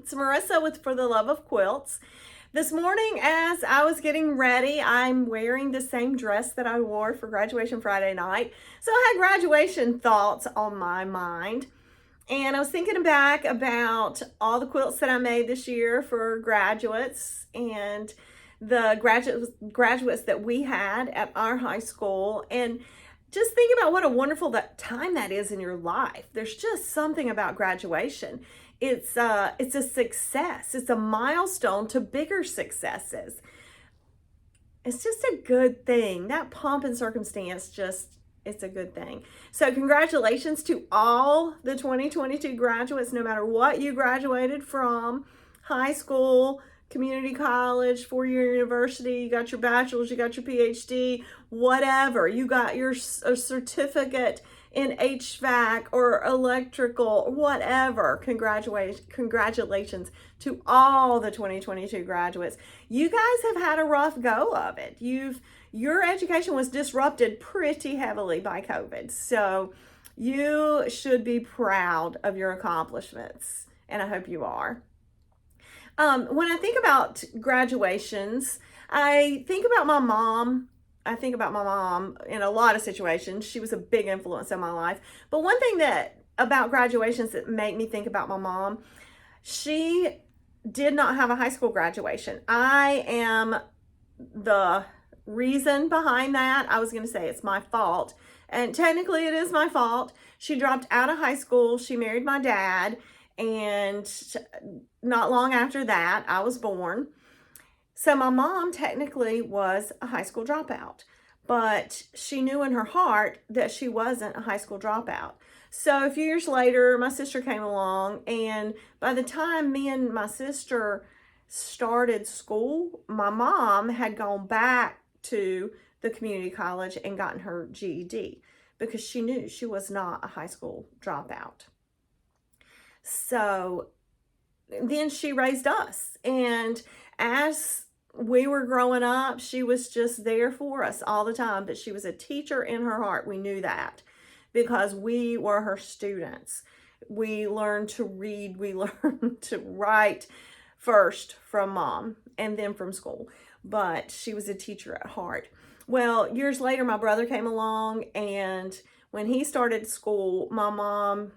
It's Marissa with For the Love of Quilts. This morning, as I was getting ready, I'm wearing the same dress that I wore for graduation Friday night. So I had graduation thoughts on my mind. And I was thinking back about all the quilts that I made this year for graduates and the graduates that we had at our high school. And just think about what a wonderful time that is in your life. There's just something about graduation. It's a success. It's a milestone to bigger successes. It's just a good thing. That pomp and circumstance it's a good thing. So congratulations to all the 2022 graduates, no matter what you graduated from, high school, community college, four-year university, you got your bachelor's, you got your PhD, whatever. You got your certificate in HVAC or electrical, whatever. Congratulations to all the 2022 graduates. You guys have had a rough go of it. Your education was disrupted pretty heavily by COVID. So you should be proud of your accomplishments, and I hope you are. When I think about graduations, I think about my mom. I think about my mom in a lot of situations. She was a big influence in my life. But one thing about graduations that make me think about my mom, she did not have a high school graduation. I am the reason behind that. I was going to say it's my fault. And technically it is my fault. She dropped out of high school. She married my dad. And not long after that, I was born. So my mom technically was a high school dropout, but she knew in her heart that she wasn't a high school dropout. So a few years later, my sister came along, and by the time me and my sister started school, my mom had gone back to the community college and gotten her GED because she knew she was not a high school dropout. So then she raised us, and as we were growing up, she was just there for us all the time. But she was a teacher in her heart. We knew that because we were her students. We learned to read, we learned to write first from mom and then from school. But she was a teacher at heart. Well, years later, my brother came along, and when he started school, my mom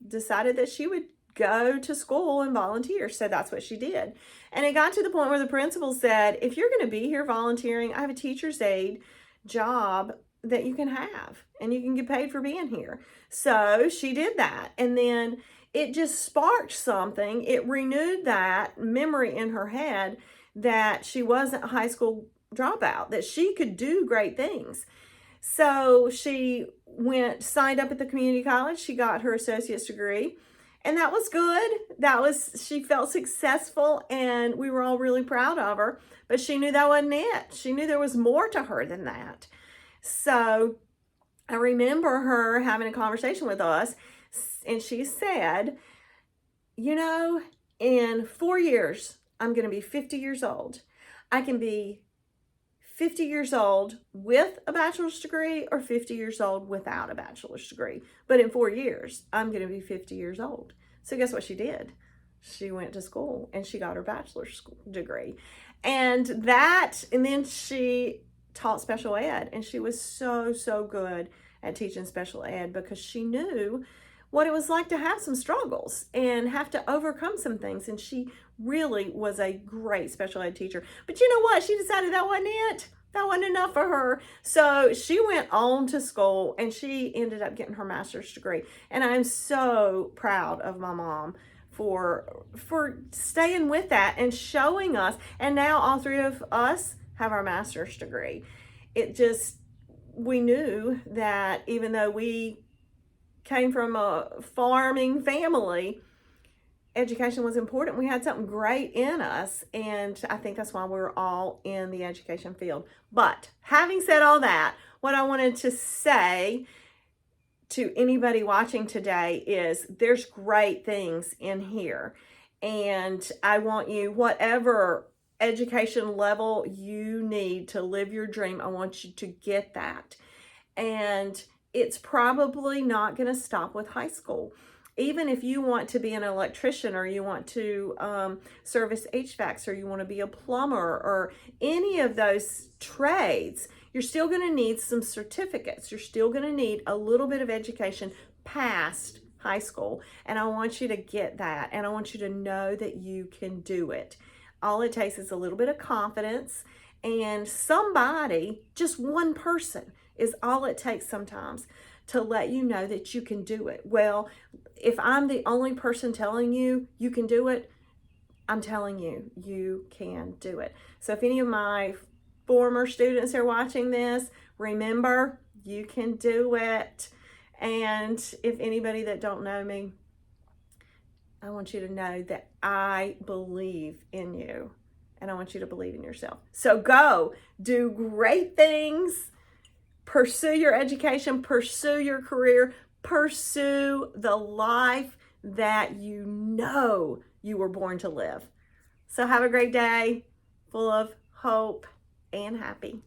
decided that she would go to school and volunteer. So that's what she did. And it got to the point where the principal said, if you're going to be here volunteering, I have a teacher's aide job that you can have, and you can get paid for being here. So she did that. And then it just sparked something. It renewed that memory in her head that she wasn't a high school dropout, that she could do great things. So she signed up at the community college. She got her associate's degree. And that was good. She felt successful, and we were all really proud of her. But she knew that wasn't it. She knew there was more to her than that. So I remember her having a conversation with us, and she said, in 4 years, I'm going to be 50 years old. I can be 50 years old with a bachelor's degree or 50 years old without a bachelor's degree. But in 4 years, I'm going to be 50 years old. So guess what she did? She went to school and she got her bachelor's degree. And then she taught special ed, and she was so good at teaching special ed because she knew what it was like to have some struggles and have to overcome some things. And she really was a great special ed teacher. But you know what? She decided that wasn't it. That wasn't enough for her. So she went on to school, and she ended up getting her master's degree. And I'm so proud of my mom for staying with that and showing us. And now all three of us have our master's degree. We knew that even though we came from a farming family, education was important. We had something great in us, and I think that's why we're all in the education field. But having said all that, what I wanted to say to anybody watching today is there's great things in here, and I want you, whatever education level you need to live your dream, I want you to get that. And it's probably not going to stop with high school. Even if you want to be an electrician, or you want to service HVACs, or you want to be a plumber, or any of those trades, you're still going to need some certificates. You're still going to need a little bit of education past high school. And I want you to get that. And I want you to know that you can do it. All it takes is a little bit of confidence, and somebody, just one person, is all it takes sometimes to let you know that you can do it. Well, if I'm the only person telling you you can do it, I'm telling you, you can do it. So if any of my former students are watching this, remember, you can do it. And if anybody that don't know me, I want you to know that I believe in you, and I want you to believe in yourself. So go do great things. Pursue your education, pursue your career, pursue the life that you know you were born to live. So have a great day, full of hope and happy.